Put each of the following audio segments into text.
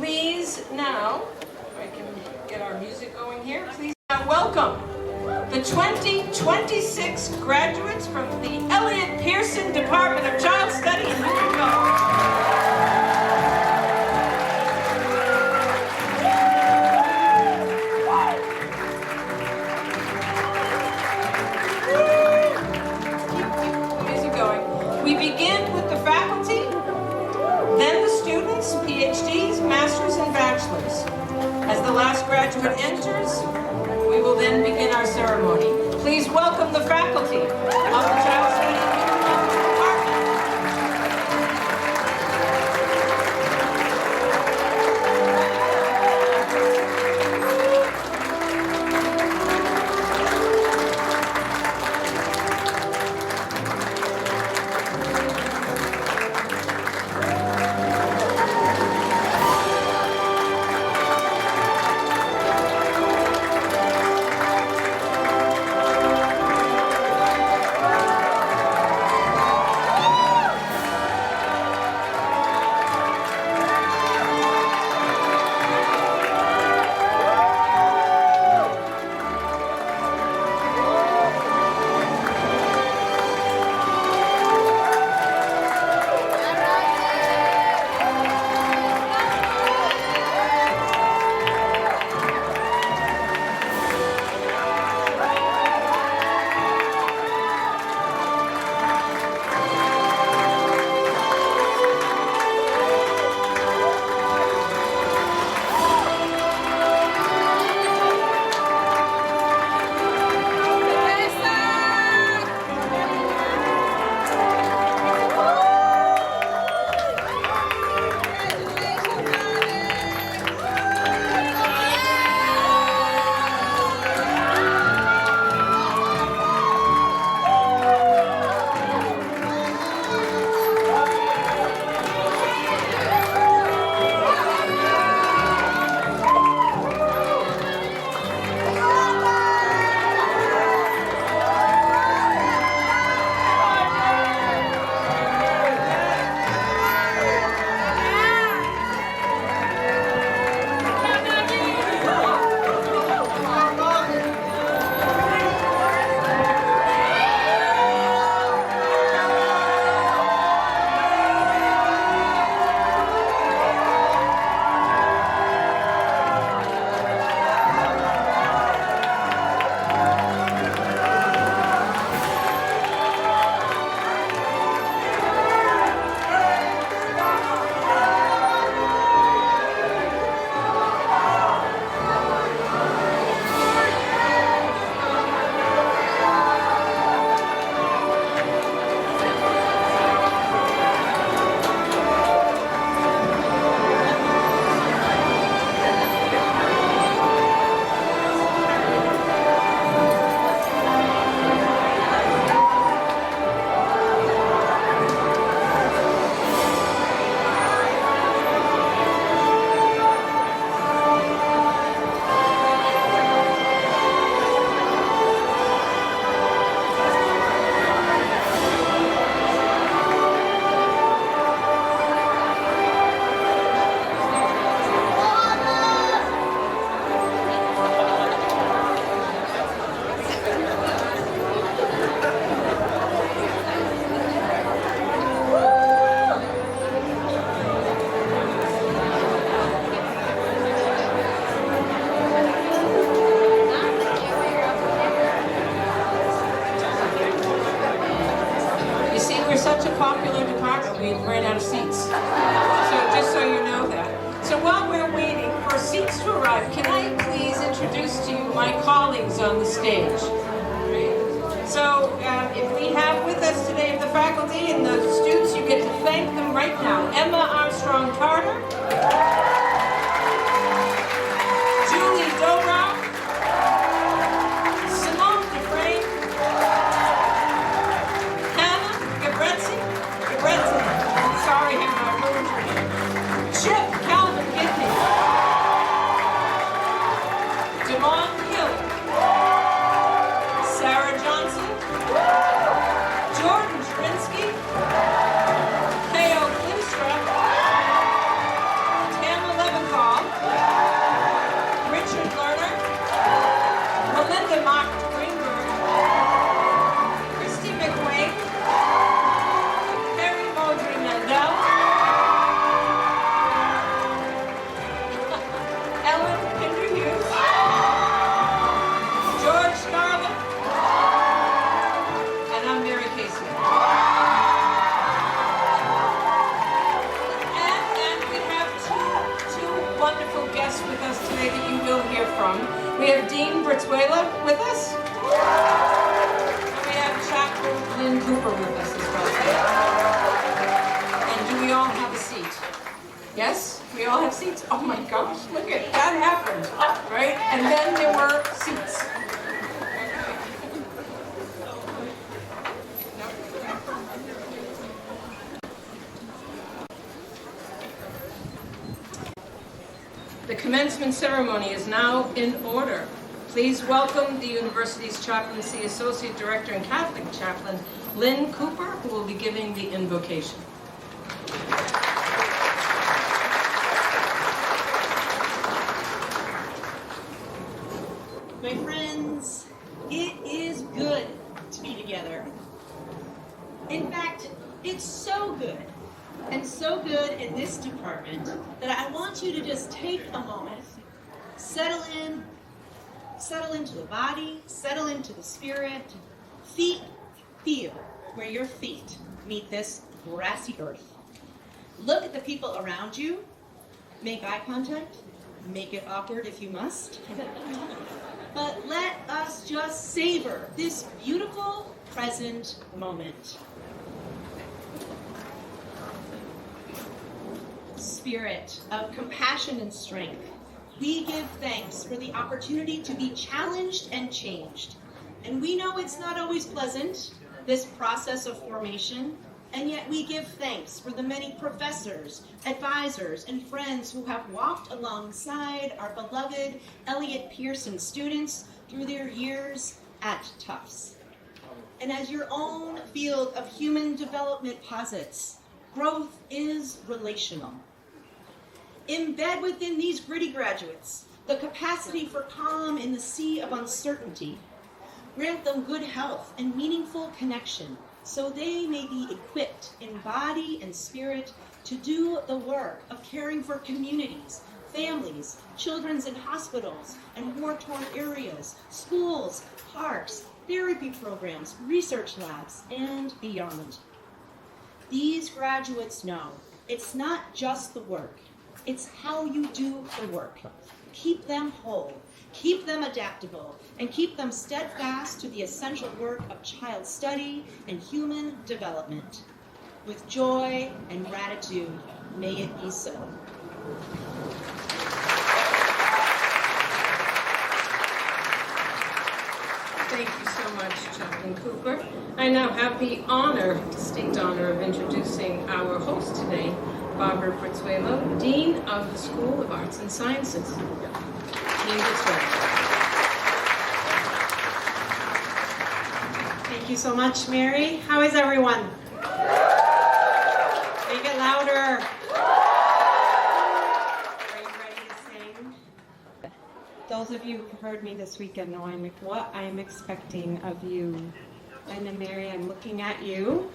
Please now, if I can get our music going here, please now welcome the 2026 graduates from the Elliott Pearson Department of Child Study and Youth Development. We begin with the faculty, then the students, PhDs, masters, and bachelors. As the last graduate enters, we will then begin our ceremony. Please welcome the faculty of the Child Study and Youth Development Department. We're such a popular department, we ran out of seats. So just so you know that. So while we're waiting for seats to arrive, can I please introduce to you my colleagues on the stage? So if we have with us today the faculty and the students, you get to thank them right now. Emma Armstrong Carter, Julie Dobrow, Simone DeFrame, sorry, Hannah, I ruined your name. Chip Calvin Gidney, Damon Hill, Sarah Johnson, Jordan Drinsky, Theo Klimstra, Tamara that you will hear from. We have Dean Brizuela with us. And we have Chaplain Lynn Cooper with us as well. And do we all have a seat? Yes? We all have seats? Oh my gosh, look at that happened, right? And then there were seats. The commencement ceremony is now in order. Please welcome the university's chaplaincy associate director and Catholic chaplain, Lynn Cooper, who will be giving the invocation. My friends, it is good to be together. In fact, it's so good, and so good in this department, that I want you to just take a moment, settle into the body, settle into the spirit, feel where your feet meet this grassy earth. Look at the people around you, make eye contact, make it awkward if you must. But let us just savor this beautiful present moment. Spirit of compassion and strength, we give thanks for the opportunity to be challenged and changed. And we know it's not always pleasant, this process of formation, and yet we give thanks for the many professors, advisors, and friends who have walked alongside our beloved Elliott Pearson students through their years at Tufts. And as your own field of human development posits, growth is relational. Embed within these gritty graduates the capacity for calm in the sea of uncertainty. Grant them good health and meaningful connection, so they may be equipped in body and spirit to do the work of caring for communities, families, children in hospitals and war-torn areas, schools, parks, therapy programs, research labs, and beyond. These graduates know it's not just the work, it's how you do the work. Keep them whole, keep them adaptable, and keep them steadfast to the essential work of child study and human development. With joy and gratitude, may it be so. Thank you so much, Chaplain Cooper. I now have the distinct honor of introducing our host today, Barbara Brizuela, Dean of the School of Arts and Sciences. Dean Brizuela. Thank you so much, Mary. How is everyone? Make it louder. Are you ready to sing? Those of you who heard me this weekend know what I am expecting of you. And Mary, I'm looking at you.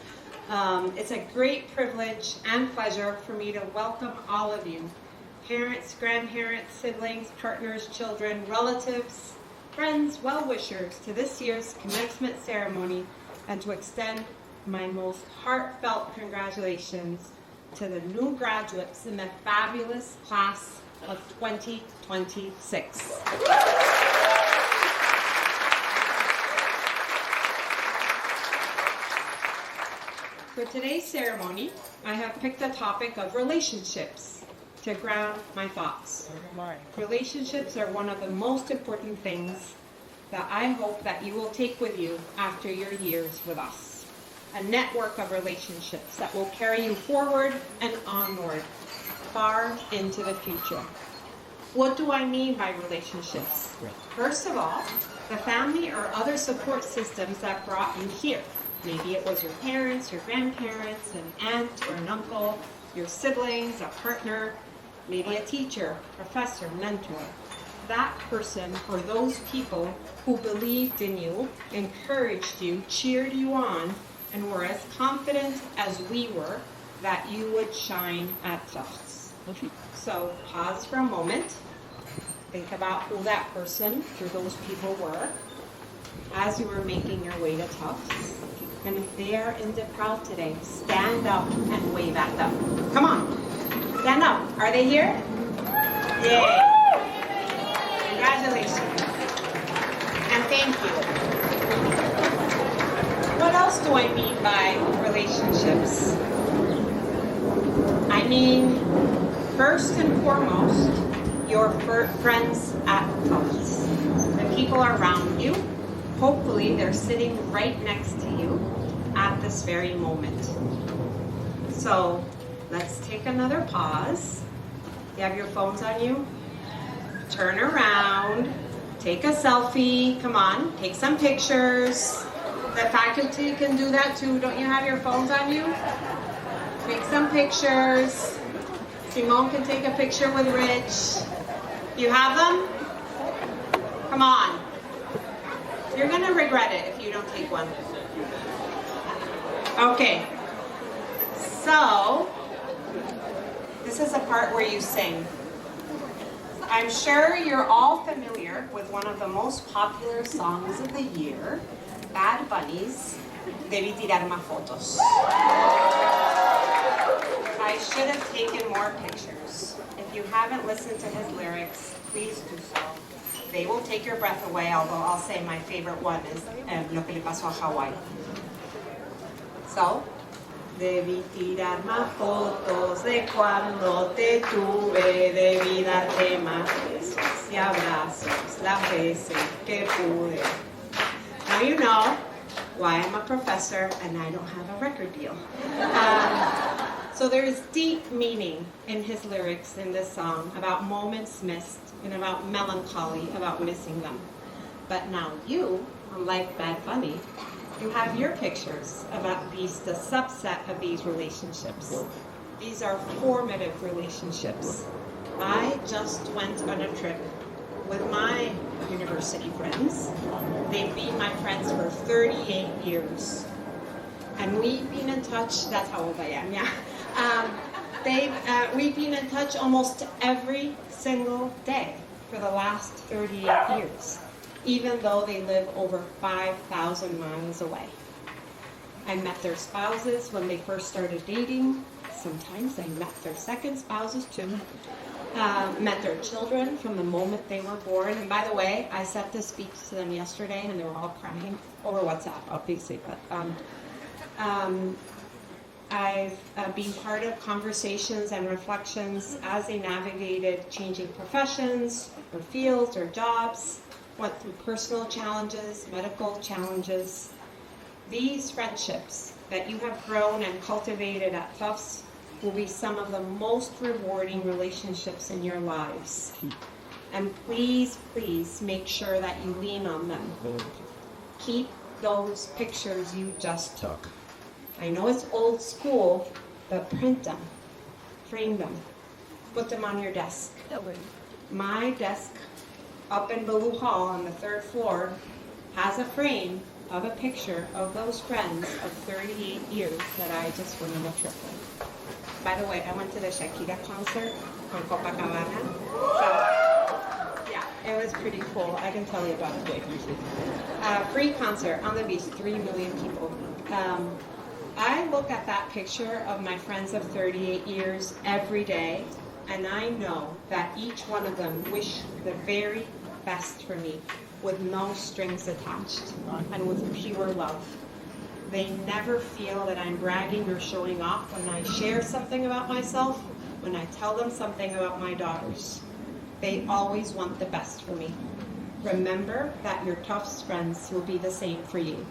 It's a great privilege and pleasure for me to welcome all of you. Parents, grandparents, siblings, partners, children, relatives, friends, well-wishers to this year's commencement ceremony, and to extend my most heartfelt congratulations to the new graduates in the fabulous class of 2026. For today's ceremony, I have picked a topic of relationships to ground my thoughts. Relationships are one of the most important things that I hope that you will take with you after your years with us. A network of relationships that will carry you forward and onward, far into the future. What do I mean by relationships? First of all, the family or other support systems that brought you here. Maybe it was your parents, your grandparents, an aunt or an uncle, your siblings, a partner, maybe a teacher, professor, mentor. That person or those people who believed in you, encouraged you, cheered you on, and were as confident as we were that you would shine at Tufts. So pause for a moment. Think about who that person or those people were as you were making your way to Tufts. And if they are in the crowd today, stand up and wave at them. Come on, stand up. Are they here? Yay. Congratulations. And thank you. What else do I mean by relationships? I mean, first and foremost, your friends at Tufts. The people around you, hopefully they're sitting right next to you at this very moment. So let's take another pause. You have your phones on you? Turn around, take a selfie, come on, take some pictures. The faculty can do that too. Don't you have your phones on you? Take some pictures. Simone can take a picture with Rich. You have them? Come on. You're gonna regret it if you don't take one. Okay. So, this is a part where you sing. I'm sure you're all familiar with one of the most popular songs of the year, Bad Bunny's Debí Tirar Más Fotos. I should have taken more pictures. If you haven't listened to his lyrics, please do so. They will take your breath away, although I'll say my favorite one is Lo que le pasó a Hawaii. So, debí tirar más fotos de cuando te tuve, debí darte más besos y abrazos las veces que pude. Now you know why I'm a professor and I don't have a record deal. So there is deep meaning in his lyrics in this song about moments missed and about melancholy about missing them. But now you, unlike Bad Bunny, you have your pictures about the subset of these relationships. These are formative relationships. I just went on a trip with my university friends. They've been my friends for 38 years. And we've been in touch, that's how old I am, yeah. We've been in touch almost every single day for the last 38 years, even though they live over 5,000 miles away. I met their spouses when they first started dating. Sometimes I met their second spouses too. Met their children from the moment they were born. And by the way, I sent this speech to them yesterday and they were all crying over WhatsApp, obviously. But I've been part of conversations and reflections as they navigated changing professions or fields or jobs, went through personal challenges, medical challenges. These friendships that you have grown and cultivated at Tufts will be some of the most rewarding relationships in your lives. And please, please make sure that you lean on them. Keep those pictures you just took. I know it's old school, but print them, frame them, put them on your desk. My desk up in Baloo Hall on the 3rd floor has a frame of a picture of those friends of 38 years that I just went on a trip with. By the way, I went to the Shakira concert from Copacabana. So, yeah, it was pretty cool. I can tell you about it. Free concert on the beach, 3 million people. I look at that picture of my friends of 38 years every day, and I know that each one of them wish the very best for me with no strings attached and with pure love. They never feel that I'm bragging or showing off when I share something about myself, when I tell them something about my daughters. They always want the best for me. Remember that your Tufts friends will be the same for you.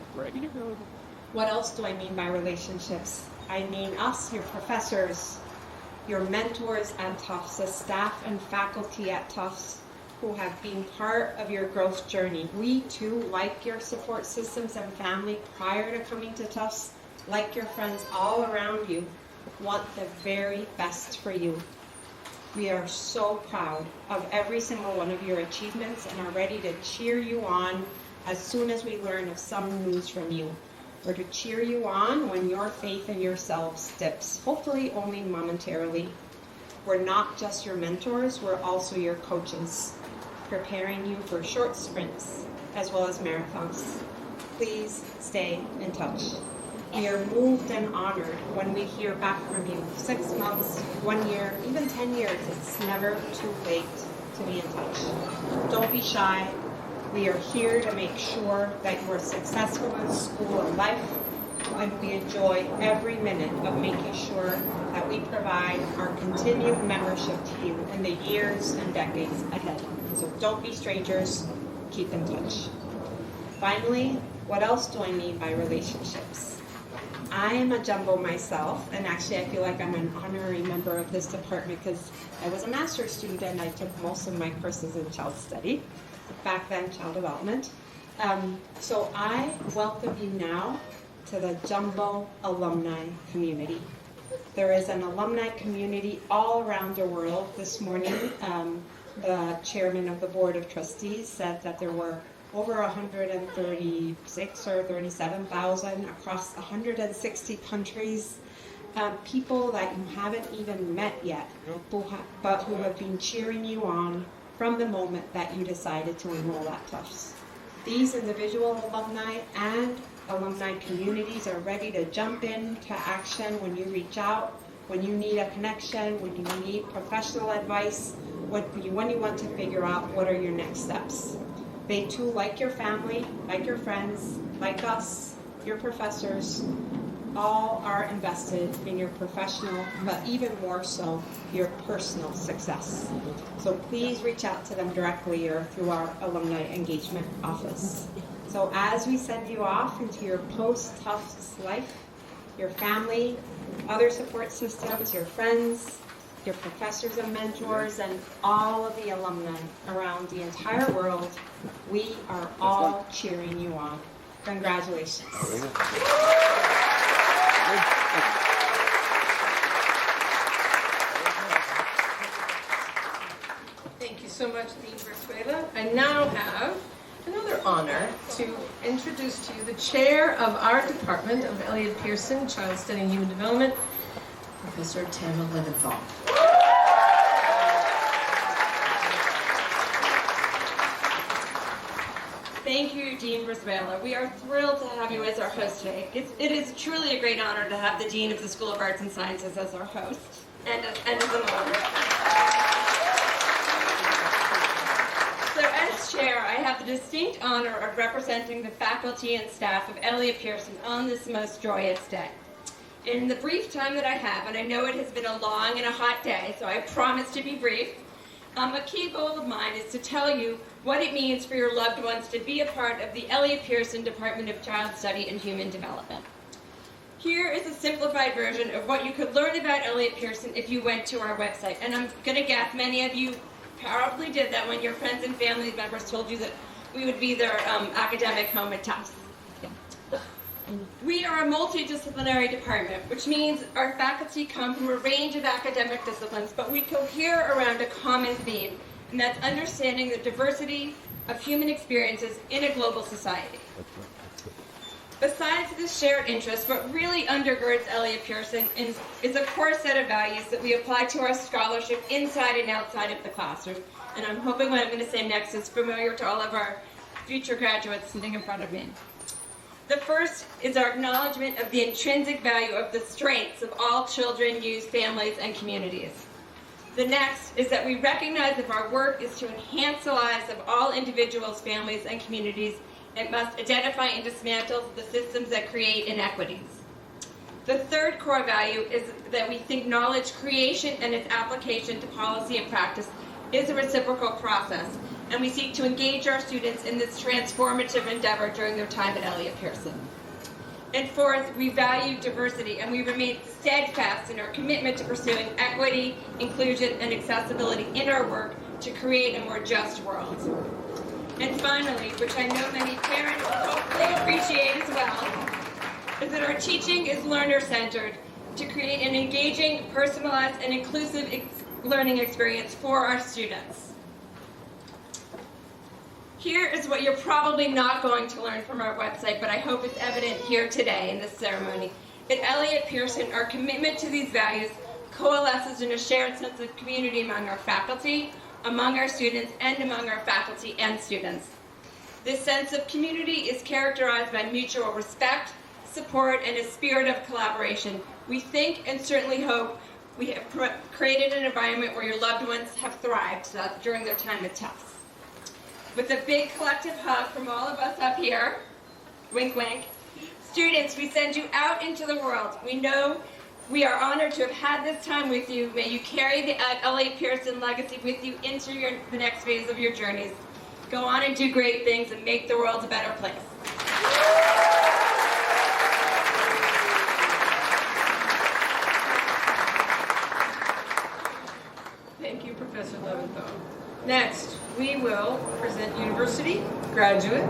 What else do I mean by relationships? I mean us, your professors, your mentors at Tufts, the staff and faculty at Tufts who have been part of your growth journey. We too, like your support systems and family prior to coming to Tufts, like your friends all around you, want the very best for you. We are so proud of every single one of your achievements and are ready to cheer you on as soon as we learn of some news from you, or to cheer you on when your faith in yourselves dips, hopefully only momentarily. We're not just your mentors, we're also your coaches, preparing you for short sprints as well as marathons. Please stay in touch. We are moved and honored when we hear back from you. 6 months, 1 year, even 10 years, it's never too late. to be in touch. Don't be shy. We are here to make sure that you are successful in school and life, and we enjoy every minute of making sure that we provide our continued membership to you in the years and decades ahead. So don't be strangers, keep in touch. Finally, what else do I mean by relationships? I am a jumbo myself, and actually I feel like I'm an honorary member of this department because I was a master's student and I took most of my courses in child study, back then child development. So I welcome you now to the Jumbo alumni community. There is an alumni community all around the world. This morning, the chairman of the board of trustees said that there were over 136 or 37,000 across 160 countries, people that you haven't even met yet, but who have been cheering you on from the moment that you decided to enroll at Tufts. These individual alumni and alumni communities are ready to jump into action when you reach out, when you need a connection, when you need professional advice, when you want to figure out what are your next steps. They too, like your family, like your friends, like us, your professors, all are invested in your professional, but even more so, your personal success. So please reach out to them directly or through our alumni engagement office. So as we send you off into your post-Tufts life, your family, other support systems, your friends, your professors and mentors, and all of the alumni around the entire world, we are all cheering you on. Congratulations. Thank you so much, Dean Brizuela. I now have another honor to introduce to you the chair of our department of Elliott Pearson, Child Study and Human Development, Professor Tamara Leventhal. Thank you, Dean Brizuela. We are thrilled to have you as our host today. It is truly a great honor to have the Dean of the School of Arts and Sciences as our host and as a moderator. So as chair, I have the distinct honor of representing the faculty and staff of Elliott Pearson on this most joyous day. In the brief time that I have, and I know it has been a long and a hot day, so I promise to be brief, a key goal of mine is to tell you what it means for your loved ones to be a part of the Elliott Pearson Department of Child Study and Human Development. Here is a simplified version of what you could learn about Elliott Pearson if you went to our website. And I'm going to guess many of you probably did that when your friends and family members told you that we would be their academic home at Tufts. We are a multidisciplinary department, which means our faculty come from a range of academic disciplines, but we cohere around a common theme, and that's understanding the diversity of human experiences in a global society. Besides this shared interest, what really undergirds Elliott Pearson is a core set of values that we apply to our scholarship inside and outside of the classroom. And I'm hoping what I'm going to say next is familiar to all of our future graduates sitting in front of me. The first is our acknowledgement of the intrinsic value of the strengths of all children, youth, families, and communities. The next is that we recognize if our work is to enhance the lives of all individuals, families, and communities, it must identify and dismantle the systems that create inequities. The third core value is that we think knowledge creation and its application to policy and practice is a reciprocal process, and we seek to engage our students in this transformative endeavor during their time at Elliott Pearson. And fourth, we value diversity, and we remain steadfast in our commitment to pursuing equity, inclusion, and accessibility in our work to create a more just world. And finally, which I know many parents hopefully appreciate as well, is that our teaching is learner-centered to create an engaging, personalized, and inclusive learning experience for our students. Here is what you're probably not going to learn from our website, but I hope it's evident here today in this ceremony. At Elliott Pearson, our commitment to these values coalesces in a shared sense of community among our faculty, among our students, and among our faculty and students. This sense of community is characterized by mutual respect, support, and a spirit of collaboration. We think and certainly hope we have created an environment where your loved ones have thrived during their time at Tufts. With a big collective hug from all of us up here, wink wink, students, we send you out into the world. We know we are honored to have had this time with you. May you carry the Elliott Pearson legacy with you into the next phase of your journeys. Go on and do great things and make the world a better place. Thank you, Professor Leventhal. Next, we will present university, graduate,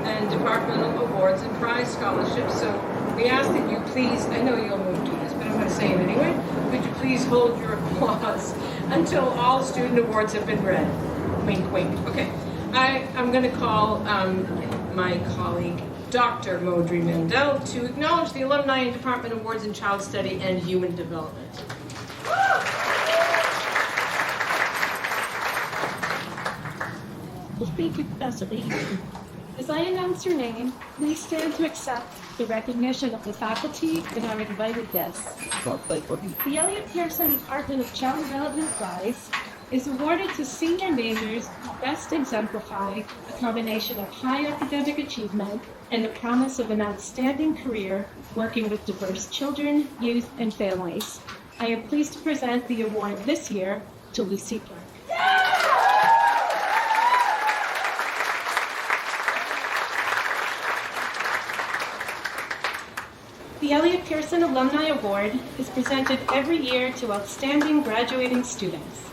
and departmental awards and prize scholarships. So we ask that you please, I know you'll move to this, but I'm going to say it anyway, would you please hold your applause until all student awards have been read? Wink, wink. Okay. I'm going to call my colleague, Dr. Maudry Mandel, to acknowledge the Alumni and Department Awards in Child Study and Human Development. Well, thank you, Professor Lee. As I announce your name, please stand to accept the recognition of the faculty and our invited guests. The Elliott Pearson Department of Child Development Prize is awarded to senior majors who best exemplify a combination of high academic achievement and the promise of an outstanding career working with diverse children, youth, and families. I am pleased to present the award this year to Lucy Clark. The Elliott Pearson Alumni Award is presented every year to outstanding graduating students.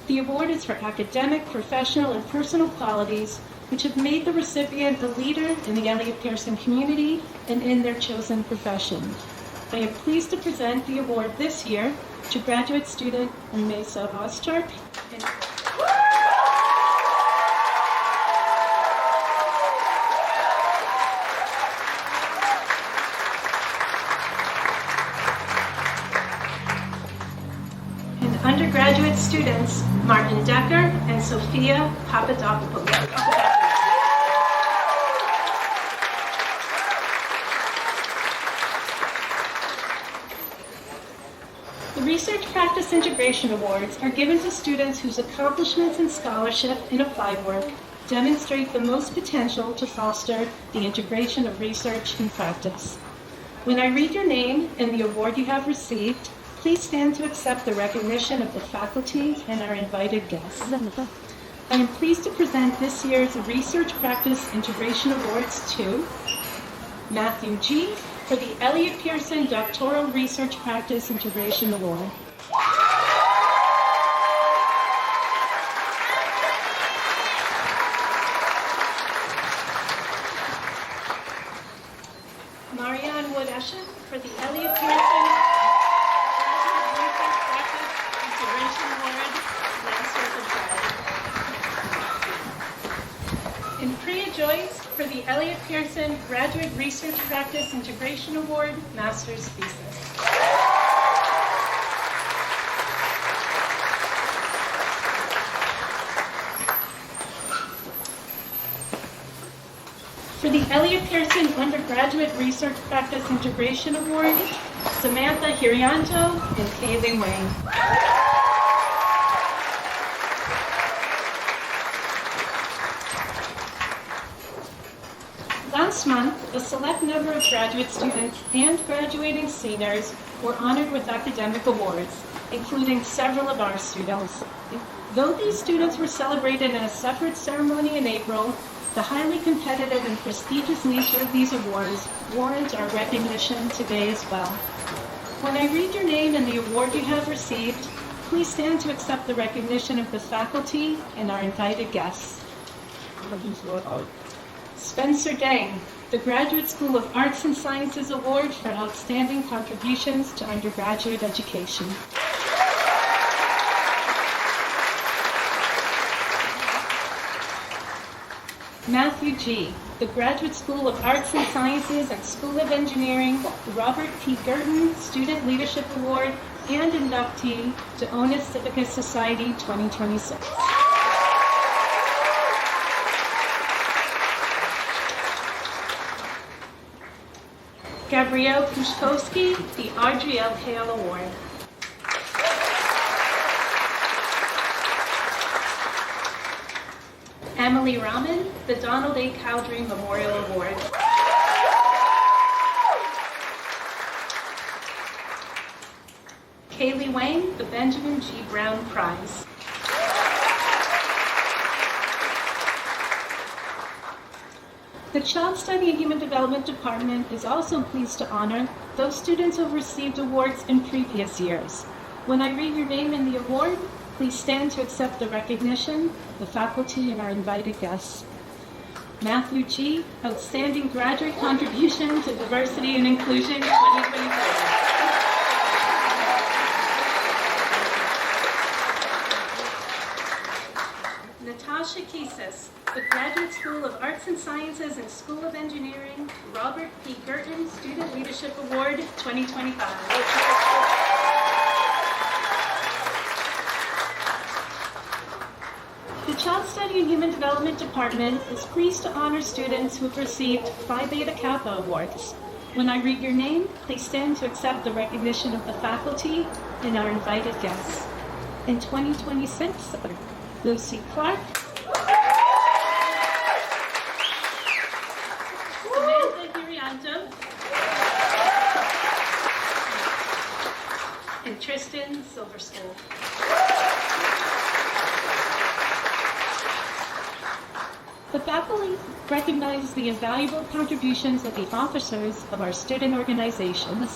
The award is for academic, professional, and personal qualities which have made the recipient a leader in the Elliott Pearson community and in their chosen profession. I am pleased to present the award this year to graduate student Mesa Oscharp. Undergraduate students Martin Decker and Sophia Papadopoulos. The Research Practice Integration Awards are given to students whose accomplishments in scholarship and applied work demonstrate the most potential to foster the integration of research and practice. When I read your name and the award you have received, please stand to accept the recognition of the faculty and our invited guests. I am pleased to present this year's Research Practice Integration Awards to Matthew G. for the Elliott Pearson Doctoral Research Practice Integration Award. Marianne Wood-Eshen for the Elliott Pearson and Priya Joyce for the Elliott Pearson Graduate Research Practice Integration Award, Master's Thesis. For the Elliott Pearson Undergraduate Research Practice Integration Award, Samantha Hirianto and Kaylee Wang. Last month, a select number of graduate students and graduating seniors were honored with academic awards, including several of our students. Though these students were celebrated in a separate ceremony in April, the highly competitive and prestigious nature of these awards warrant our recognition today as well. When I read your name and the award you have received, please stand to accept the recognition of the faculty and our invited guests. Spencer Dang, the Graduate School of Arts and Sciences Award for Outstanding Contributions to Undergraduate Education. Matthew G., the Graduate School of Arts and Sciences and School of Engineering, Robert P. Gurton Student Leadership Award, and inductee to Onus Civica Society 2026. Gabrielle Pushkowski, the Audrey L. Hale Award. Emily Rahman, the Donald A. Cowdery Memorial Award. Kaylee Wang, the Benjamin G. Brown Prize. The Child Study and Human Development Department is also pleased to honor those students who have received awards in previous years. When I read your name in the award, please stand to accept the recognition, the faculty, and our invited guests. Matthew G., Outstanding Graduate Contribution to Diversity and Inclusion 2024. Natasha Kisis, the Graduate School of Arts and Sciences and School of Engineering, Robert P. Girton Student Leadership Award 2025. The Child Study and Human Development Department is pleased to honor students who have received Phi Beta Kappa Awards. When I read your name, please stand to accept the recognition of the faculty and our invited guests. In 2026, Lucy Clark, Samantha Hirianto, and Tristan Silverskull. The faculty recognize the invaluable contributions of the officers of our student organization.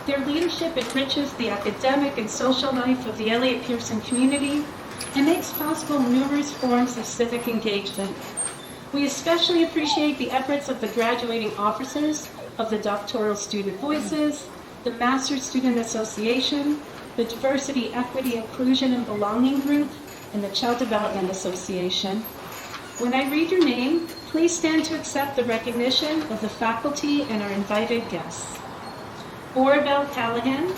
Their leadership enriches the academic and social life of the Elliott Pearson community and makes possible numerous forms of civic engagement. We especially appreciate the efforts of the graduating officers of the Doctoral Student Voices, the Master's Student Association, the Diversity, Equity, Inclusion, and Belonging Group, and the Child Development Association. When I read your name, please stand to accept the recognition of the faculty and our invited guests. Orabelle Callahan,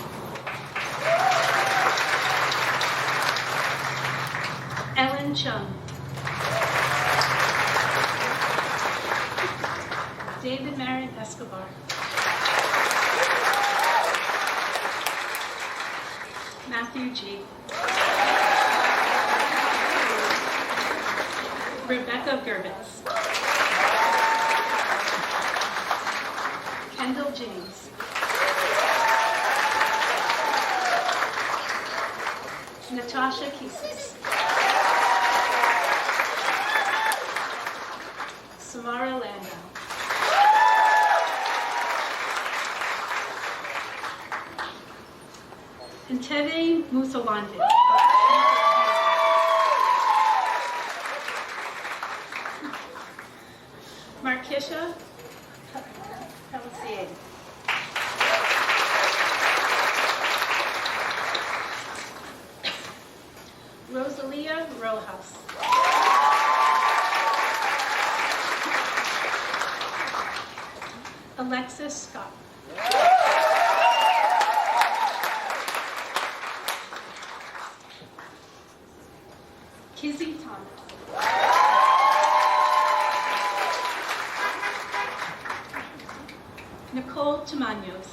Ellen Chung, David Marin Escobar, Matthew G., Rebecca Gerbitz, Kendall James, Natasha Kisis, Samara Landau, Ntebe Musawande, Markisha Pelletier, Rosalia Rojas, Alexis Scott, Kizzy Thomas, Nicole Tamaños,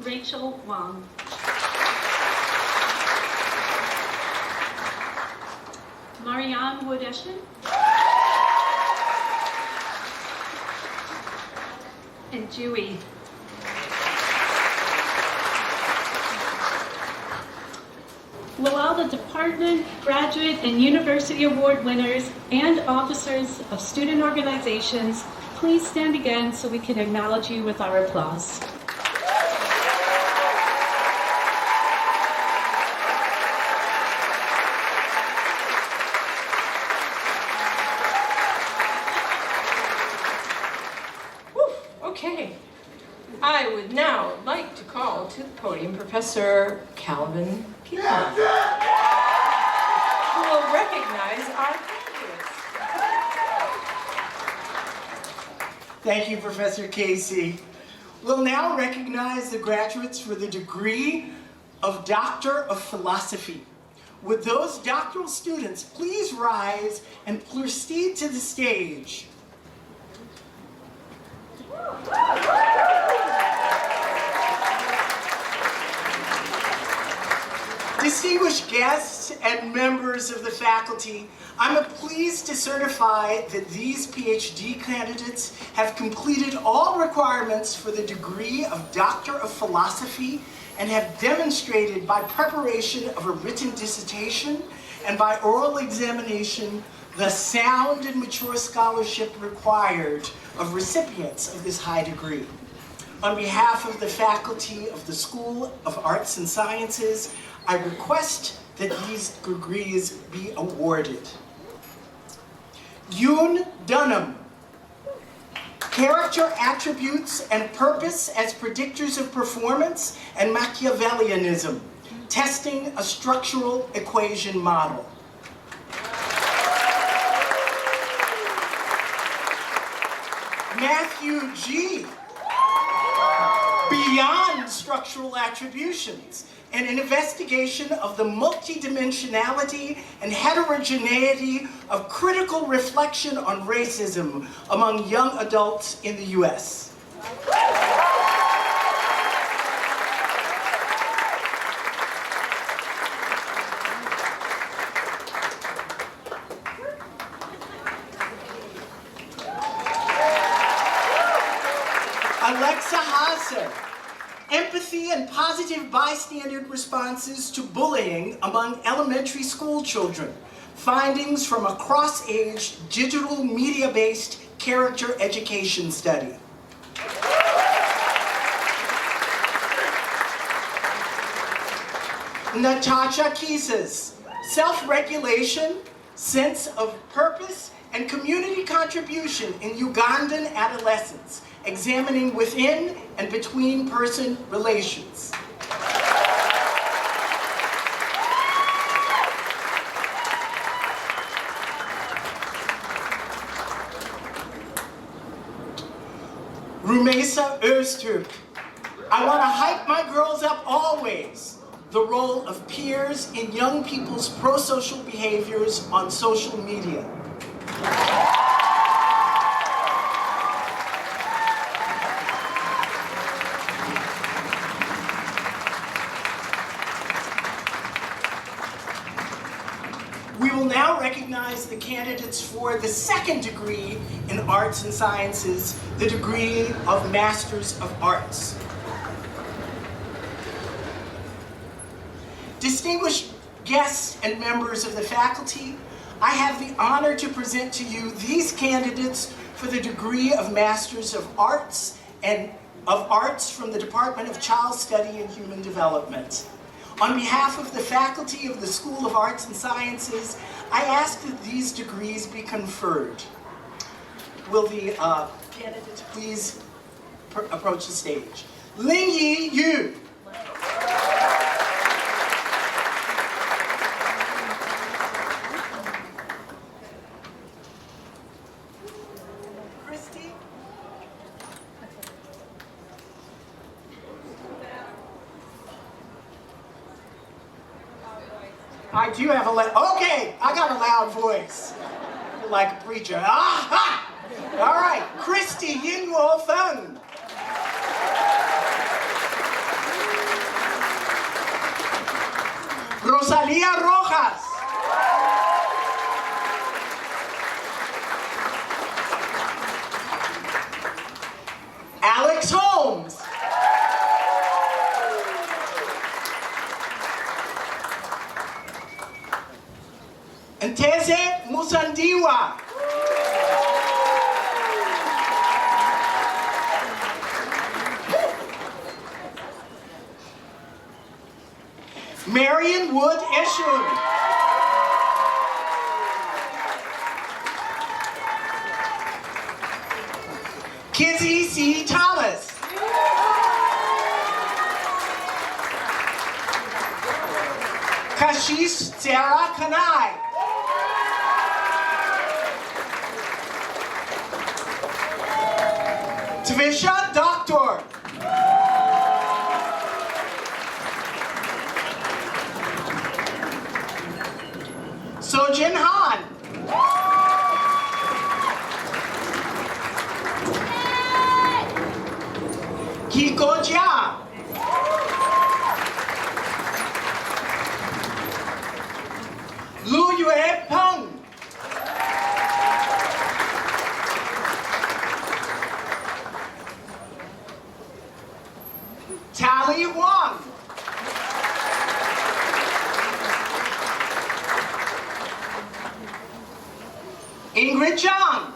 Rachel Wong, Marianne Wood-Eschen, and Dewey. Will all the department, graduate, and university award winners and officers of student organizations please stand again so we can acknowledge you with our applause. Okay, I would now like to call to the podium Professor Calvin Peabody, who will recognize our graduates. Thank you, Professor Casey. We'll now recognize the graduates for the degree of Doctor of Philosophy. Would those doctoral students please rise and proceed to the stage? Distinguished guests and members of the faculty, I'm pleased to certify that these PhD candidates have completed all requirements for the degree of Doctor of Philosophy and have demonstrated by preparation of a written dissertation and by oral examination the sound and mature scholarship required of recipients of this high degree. On behalf of the faculty of the School of Arts and Sciences, I request that these degrees be awarded. Yoon Dunham, Character Attributes and Purpose as Predictors of Performance and Machiavellianism, Testing a Structural Equation Model. Matthew G. Beyond Structural Attributions, an investigation of the multidimensionality and heterogeneity of critical reflection on racism among young adults in the U.S. Alexa Haase, Empathy and Positive Bystander Responses to Bullying Among Elementary School Children, Findings from a Cross-Age Digital Media-Based Character Education Study. Natasha Kisses, Self-Regulation, Sense of Purpose, and Community Contribution in Ugandan Adolescents, Examining Within and Between Person Relations. Rumesa Öztürk, I want to hype my girls up always. The role of peers in young people's pro-social behaviors on social media. We will now recognize the candidates for the second degree in Arts and Sciences, the degree of Masters of Arts. Distinguished guests and members of the faculty, I have the honor to present to you these candidates for the degree of Masters of Arts and of Arts from the Department of Child Study and Human Development. On behalf of the faculty of the School of Arts and Sciences, I ask that these degrees be conferred. Will the candidates please approach the stage? Lingyi Yu. Christy. I do have a okay, I got a loud voice. I feel like a preacher. Aha! All right, Christy Yinwo Feng. Rosalia Rojas. Alex Holmes. Nteze Musandiwa. Marion Wood Eshun. Kizzy C. Thomas. Kashish Sarah Kanai. Tvisha Doctor. Sojin Han. Kiko Jia. Wong. Ingrid Zhang.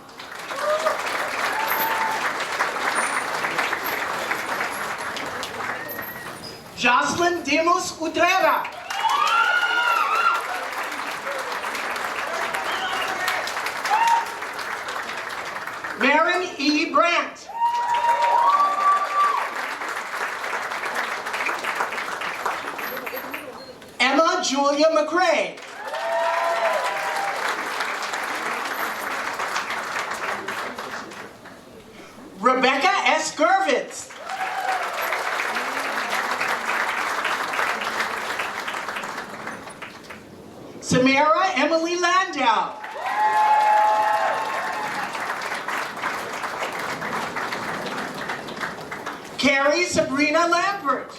Jocelyn Dimos Utrera. Maren E. Brandt. Emma Julia McRae. Rebecca S. Gervitz. Samara Emily Landau. Carrie Sabrina Lambert.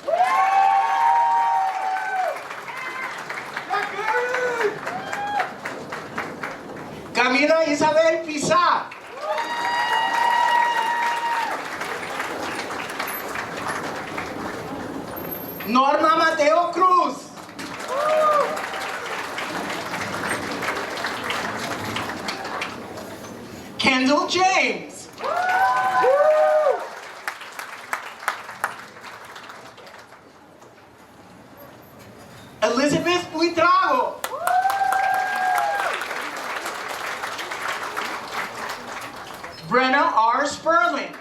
Camila Isabel Pizar. Norma Mateo Cruz. Kendall James. Elizabeth Buitrago. Brenna R. Sperling.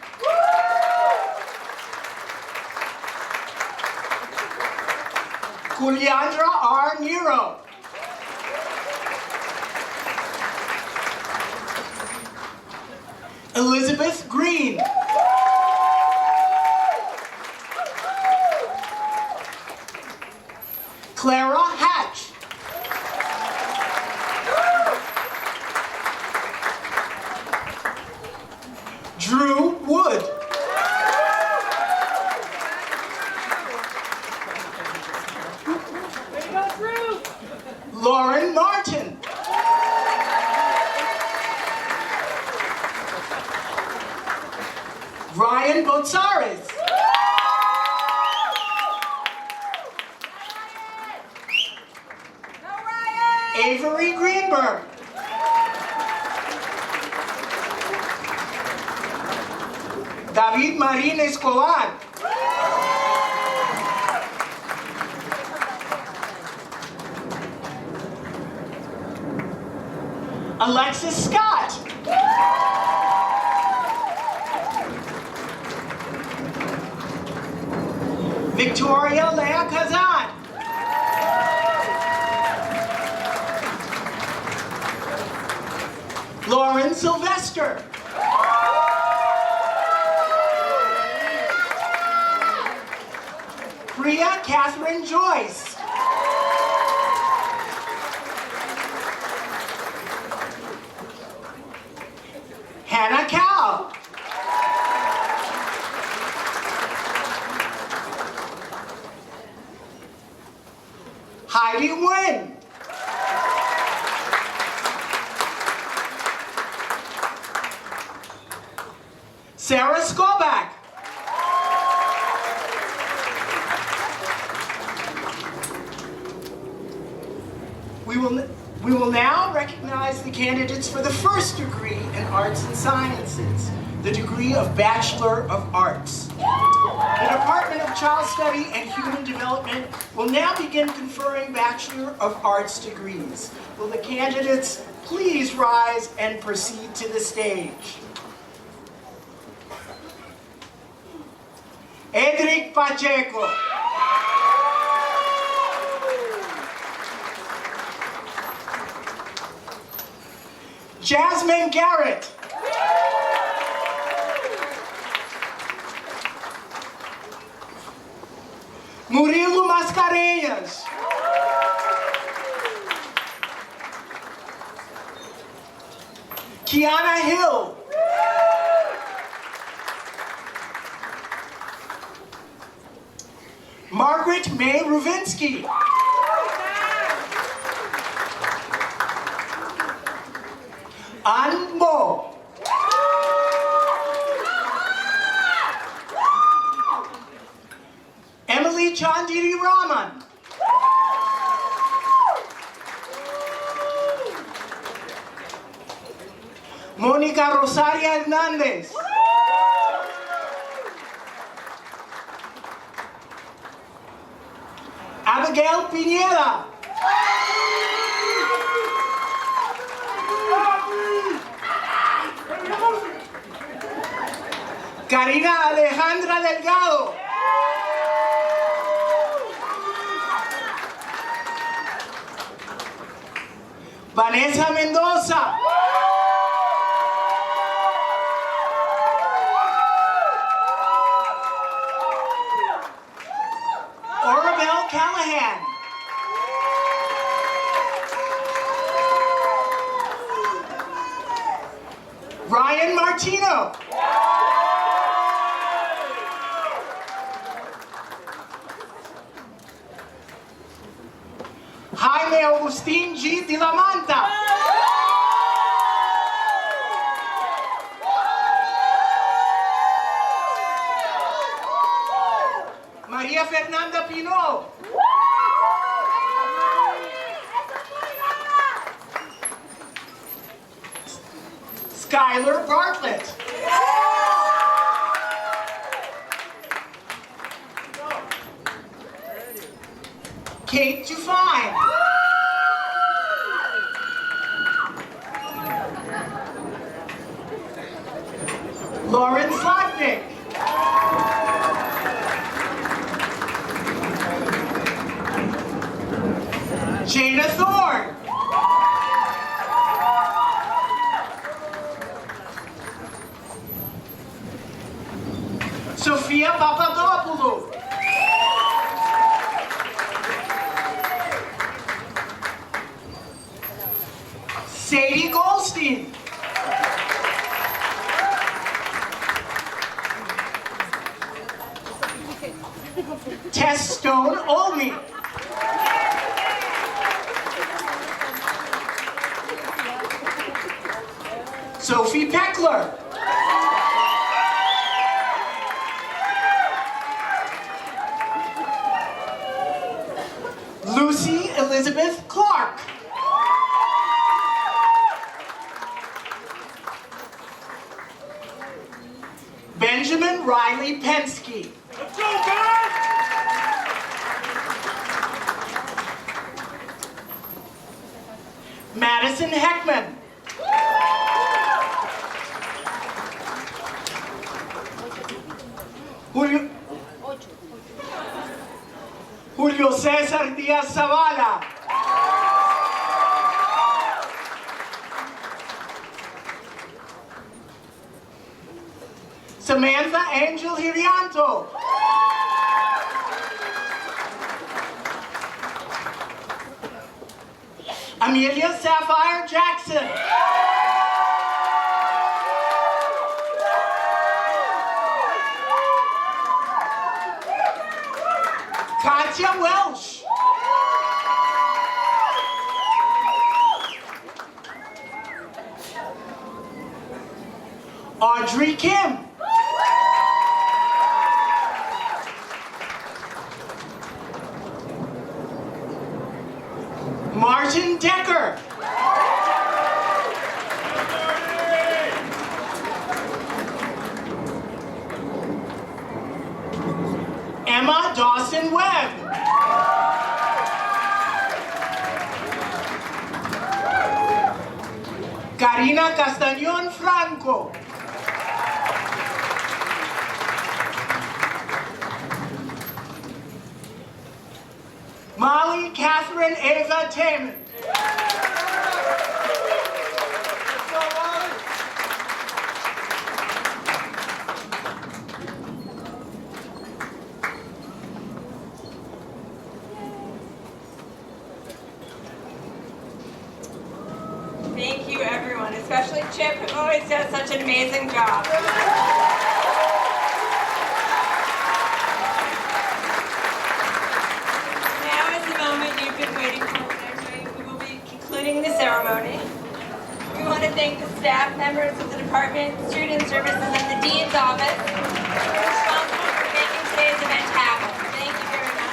Juliandra R. Nero. Elizabeth Green. Clara Hatch. Drew Wood. Lauren Martin. Ryan Botsaris. Avery Greenberg. David Marín Escobar. Alexis Scott. Victoria Lea Kazan. Lauren Sylvester. Priya Catherine Joyce. Hannah Cow. Heidi Nguyen. Sarah Skobak. We will now recognize the candidates for the first degree in Arts and Sciences, the degree of Bachelor of Arts. The Department of Child Study and Human Development will now begin conferring Bachelor of Arts degrees. Will the candidates please rise and proceed to the stage? Edric Pacheco. Jasmine Garrett. Murilo Mascarenhas. Kiana Hill. Margaret May Ruvinsky. Ann Mo. Emily Natalie Chandiri Raman. Mónica Rosaria Hernández. Abigail Pineda. Karina Alejandra Delgado. Vanessa Mendoza. Orabel Callahan. Ryan Martino. Jaime Agustín G. de la Manta. María Fernanda Pino. Skylar Bartlett. Kate Dufine. Lauren Slotnick. Jana Thorne. Sophia Papadopoulou. Sadie Goldstein. Tess Stone Olney. Sophie Peckler. Lucy Elizabeth Clark. Benjamin Riley Penske. Let's go, guys! Madison Heckman. Julio César Díaz Zavala. Samantha Angel Hirianto. Amelia Sapphire Jackson. Katya Welsh. Audrey Kim. Martin Decker. Emma Dawson Webb. Karina Castañón Franco. Molly Catherine Ava Taman. Thank you, everyone, especially Chip, who always does such an amazing job. We will be concluding the ceremony. We want to thank the staff members of the department, student services, and the dean's office responsible for making today's event happen. Thank you very much.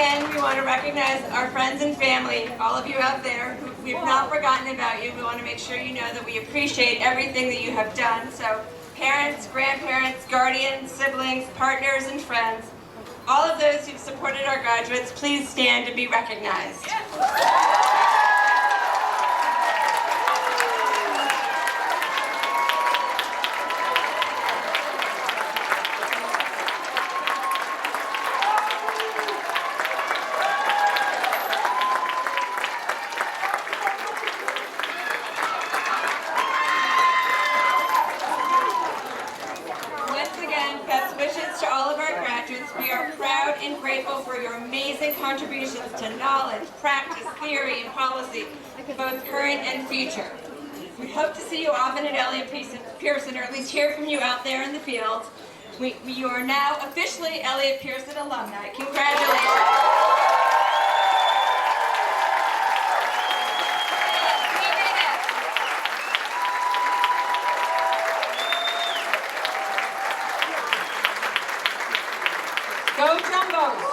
again, we want to recognize our friends and family, all of you out there. We've not forgotten about you. We want to make sure you know that we appreciate everything that you have done. So parents, grandparents, guardians, siblings, partners, and friends, all of those who've supported our graduates, please stand to be recognized. We are proud and grateful for your amazing contributions to knowledge, practice, theory, and policy, both current and future. We hope to see you often at Elliott Pearson, or at least hear from you out there in the field. You are now officially Elliott Pearson alumni. Congratulations. Go Jumbos!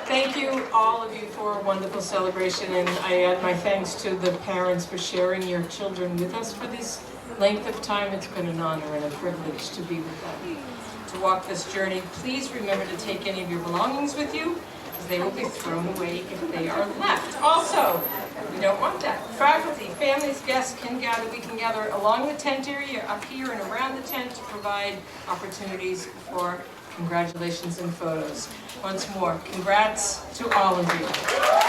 Thank you, all of you, for a wonderful celebration, and I add my thanks to the parents for sharing your children with us for this length of time. It's been an honor and a privilege to be with them, to walk this journey. Please remember to take any of your belongings with you, as they will be thrown away if they are left. Also, we don't want that. Faculty, families, guests can gather. We can gather along the tent area, up here and around the tent, to provide opportunities for congratulations and photos. Once more, congrats to all of you.